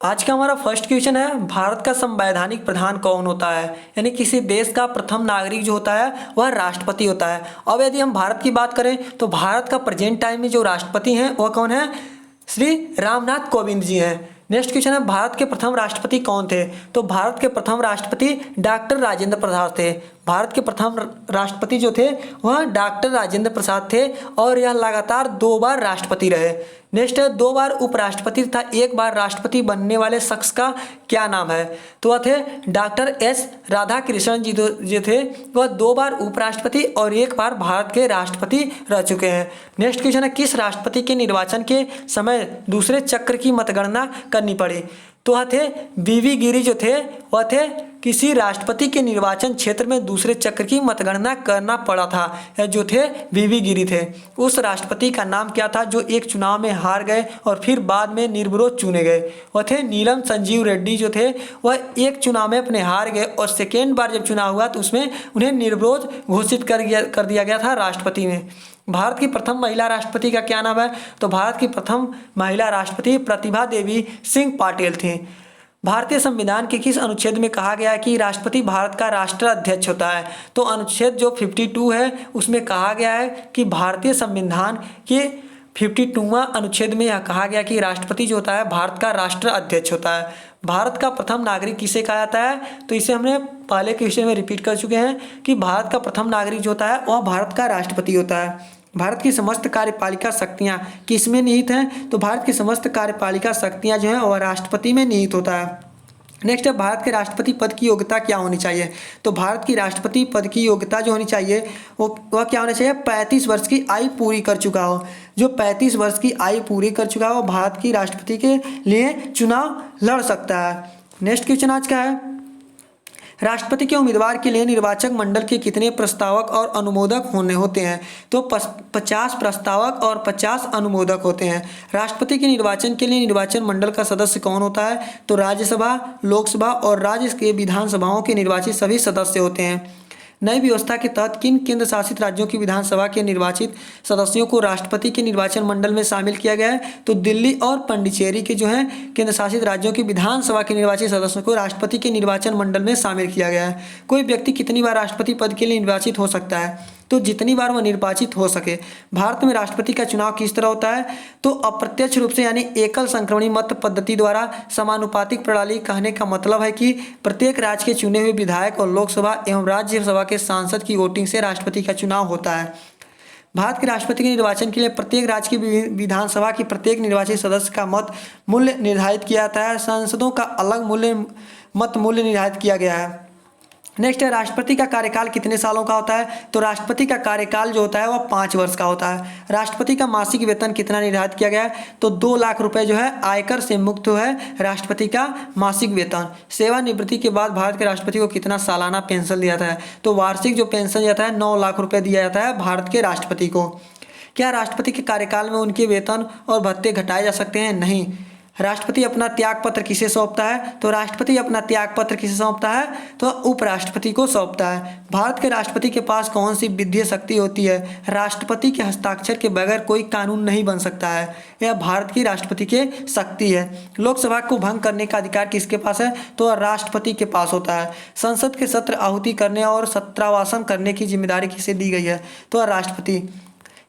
आज का हमारा फर्स्ट क्वेश्चन है, भारत का संवैधानिक प्रधान कौन होता है। यानी किसी देश का प्रथम नागरिक जो होता है वह राष्ट्रपति होता है। अब यदि हम भारत की बात करें तो भारत का प्रेजेंट टाइम में जो राष्ट्रपति हैं वह कौन है, श्री रामनाथ कोविंद जी हैं। नेक्स्ट क्वेश्चन है, भारत के प्रथम राष्ट्रपति कौन थे। तो भारत के प्रथम राष्ट्रपति डॉक्टर राजेंद्र प्रसाद थे। भारत के प्रथम राष्ट्रपति जो थे वह डॉक्टर राजेंद्र प्रसाद थे और यह लगातार 2 बार राष्ट्रपति रहे। नेक्स्ट है, 2 बार उपराष्ट्रपति तथा 1 बार राष्ट्रपति बनने वाले शख्स का क्या नाम है। तो वह थे डॉक्टर एस राधाकृष्णन जी थे। वह 2 बार उपराष्ट्रपति और 1 बार भारत के राष्ट्रपति रह चुके हैं। नेक्स्ट क्वेश्चन है, किस राष्ट्रपति के निर्वाचन के समय दूसरे चक्र की मतगणना करनी पड़ी। तो वह थे वीवी गिरी जो थे वह थे किसी राष्ट्रपति के निर्वाचन क्षेत्र में दूसरे चक्र की मतगणना करना पड़ा था, जो थे वीवी गिरी थे। उस राष्ट्रपति का नाम क्या था जो एक चुनाव में हार गए और फिर बाद में निर्विरोध चुने गए। वह थे नीलम संजीव रेड्डी जो थे। वह एक चुनाव में अपने हार गए और सेकेंड बार जब चुनाव हुआ तो उसमें उन्हें निर्विरोध घोषित कर दिया गया था राष्ट्रपति में। भारत की प्रथम महिला राष्ट्रपति का क्या नाम है। तो भारत की प्रथम महिला राष्ट्रपति प्रतिभा देवी सिंह पाटिल थी। भारतीय संविधान के किस अनुच्छेद में कहा गया है कि राष्ट्रपति भारत का राष्ट्राध्यक्ष होता है। तो अनुच्छेद जो 52 है उसमें कहा गया है कि भारतीय संविधान के 52वां अनुच्छेद में यह कहा गया कि राष्ट्रपति जो होता है भारत का राष्ट्राध्यक्ष होता है। भारत का प्रथम नागरिक किसे कहा जाता है। तो इसे हमने पहले क्वेश्चन में रिपीट कर चुके हैं कि भारत का प्रथम नागरिक जो होता है वह भारत का राष्ट्रपति होता है। भारत की समस्त कार्यपालिका शक्तियाँ किस में निहित हैं। तो भारत की समस्त कार्यपालिका शक्तियाँ जो हैं वह राष्ट्रपति में निहित होता है। नेक्स्ट है, भारत के राष्ट्रपति पद की योग्यता क्या होनी चाहिए। तो भारत की राष्ट्रपति पद की योग्यता जो होनी चाहिए वह क्या होना चाहिए, 35 वर्ष की आयु पूरी कर चुका हो। जो 35 वर्ष की आयु पूरी कर चुका हो भारत की राष्ट्रपति के लिए चुनाव लड़ सकता है। नेक्स्ट क्वेश्चन आज का है, राष्ट्रपति के उम्मीदवार के लिए निर्वाचक मंडल के कितने प्रस्तावक और अनुमोदक होते हैं। तो 50 प्रस्तावक और 50 अनुमोदक होते हैं। राष्ट्रपति के निर्वाचन के लिए निर्वाचन मंडल का सदस्य कौन होता है। तो राज्यसभा, लोकसभा और राज्य के विधानसभाओं के निर्वाचित सभी सदस्य होते हैं। नई व्यवस्था के तहत किन केंद्र शासित राज्यों की विधानसभा के निर्वाचित सदस्यों को राष्ट्रपति के निर्वाचन मंडल में शामिल किया गया है। तो दिल्ली और पंडिचेरी के जो हैं केंद्र शासित राज्यों की विधानसभा के निर्वाचित सदस्यों को राष्ट्रपति के निर्वाचन मंडल में शामिल किया गया है। कोई व्यक्ति कितनी बार राष्ट्रपति पद के लिए निर्वाचित हो सकता है। तो जितनी बार वह निर्वाचित हो सके। भारत में राष्ट्रपति का चुनाव किस तरह होता है। तो अप्रत्यक्ष रूप से यानी एकल संक्रमणी मत पद्धति द्वारा समानुपातिक प्रणाली। कहने का मतलब है कि प्रत्येक राज्य के चुने हुए विधायक और लोकसभा एवं राज्यसभा के सांसद की वोटिंग से राष्ट्रपति का चुनाव होता है। भारत के राष्ट्रपति के निर्वाचन के लिए प्रत्येक राज्य की विधानसभा की प्रत्येक निर्वाचित सदस्य का मत मूल्य निर्धारित किया जाता है। सांसदों का अलग मत मूल्य निर्धारित किया गया है। नेक्स्ट है, राष्ट्रपति का कार्यकाल कितने सालों का होता है। तो राष्ट्रपति का कार्यकाल जो होता है वह 5 वर्ष का होता है। राष्ट्रपति का मासिक वेतन कितना निर्धारित किया गया है। तो 2 लाख रुपए जो है आयकर से मुक्त है राष्ट्रपति का मासिक वेतन। सेवानिवृत्ति के बाद भारत के राष्ट्रपति को कितना सालाना पेंशन दिया जाता है। तो वार्षिक जो पेंशन जाता है 9 लाख रुपए दिया जाता है भारत के राष्ट्रपति को। क्या राष्ट्रपति के कार्यकाल में उनके वेतन और भत्ते घटाए जा सकते हैं। नहीं। राष्ट्रपति अपना त्यागपत्र किसे सौंपता है। तो राष्ट्रपति अपना त्यागपत्र किसे सौंपता है। तो उपराष्ट्रपति को सौंपता है। भारत के राष्ट्रपति के पास कौन सी वित्तीय शक्ति होती है। राष्ट्रपति के हस्ताक्षर के बगैर कोई कानून नहीं बन सकता है। यह भारत की राष्ट्रपति की शक्ति है। लोकसभा को भंग करने का अधिकार किसके पास है। तो राष्ट्रपति के पास होता है। संसद के सत्र आहूति करने और सत्रावासन करने की जिम्मेदारी किसे दी गई है। तो राष्ट्रपति।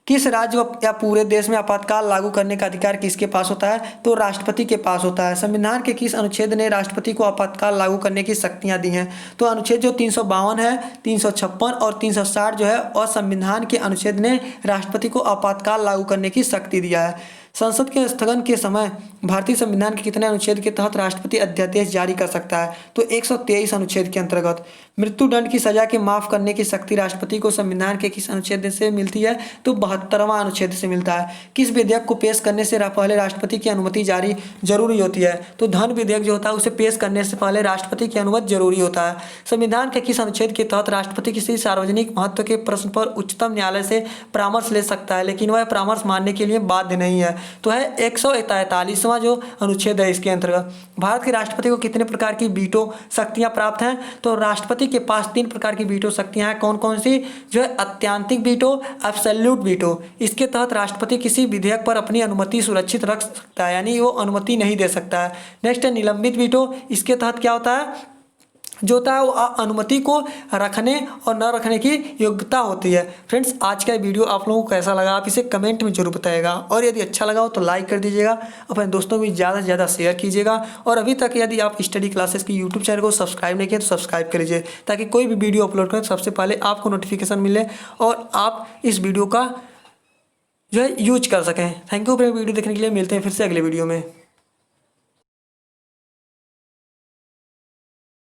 किस राज्य या पूरे देश में आपातकाल लागू करने का अधिकार किसके पास होता है। तो राष्ट्रपति के पास होता है। संविधान के किस अनुच्छेद ने राष्ट्रपति को आपातकाल लागू करने की शक्तियां दी हैं। तो अनुच्छेद जो 352 है, 356 और 360 जो है और संविधान के अनुच्छेद ने राष्ट्रपति को आपातकाल लागू करने की शक्ति दिया है। संसद के स्थगन के समय भारतीय संविधान के कितने अनुच्छेद के तहत राष्ट्रपति अध्यादेश जारी कर सकता है। तो 123 अनुच्छेद के अंतर्गत। मृत्युदंड की सजा के माफ करने की शक्ति राष्ट्रपति को संविधान के किस अनुच्छेद से मिलती है। तो 72वां अनुच्छेद से मिलता है। किस विधेयक को पेश करने से पहले राष्ट्रपति की अनुमति जारी जरूरी होती है। तो धन विधेयक जो होता है उसे पेश करने से पहले राष्ट्रपति की अनुमति जरूरी होता है। संविधान के किस अनुच्छेद के तहत राष्ट्रपति किसी सार्वजनिक महत्व के प्रश्न पर उच्चतम न्यायालय से परामर्श ले सकता है, लेकिन वह परामर्श मानने के लिए बाध्य नहीं है। तो है 143वां जो अनुच्छेद है इसके अंतर्गत। भारत के राष्ट्रपति को कितने प्रकार की वीटो शक्तियां प्राप्त हैं? तो राष्ट्रपति के पास 3 प्रकार की वीटो शक्तियां हैं। कौन कौन सी? जो है अत्यंतिक वीटो, एब्सोल्यूट वीटो। इसके तहत राष्ट्रपति किसी विधेयक पर अपनी अनुमति सुरक्षित रख सकता है, यानी वो अनुमति नहीं दे सकता है। नेक्स्ट है निलंबित वीटो। इसके तहत क्या होता है? जो होता है वो अनुमति को रखने और न रखने की योग्यता होती है। फ्रेंड्स, आज का वीडियो आप लोगों को कैसा लगा आप इसे कमेंट में जरूर बताइएगा, और यदि अच्छा लगा हो तो लाइक कर दीजिएगा, अपने दोस्तों को भी ज़्यादा से ज़्यादा शेयर कीजिएगा, और अभी तक यदि आप स्टडी क्लासेस की यूट्यूब चैनल को सब्सक्राइब नहीं किए तो सब्सक्राइब कर लीजिए, ताकि कोई भी वीडियो अपलोड करें सबसे पहले आपको नोटिफिकेशन मिले और आप इस वीडियो का जो है यूज कर सकें। थैंक यू वीडियो देखने के लिए। मिलते हैं फिर से अगले वीडियो में।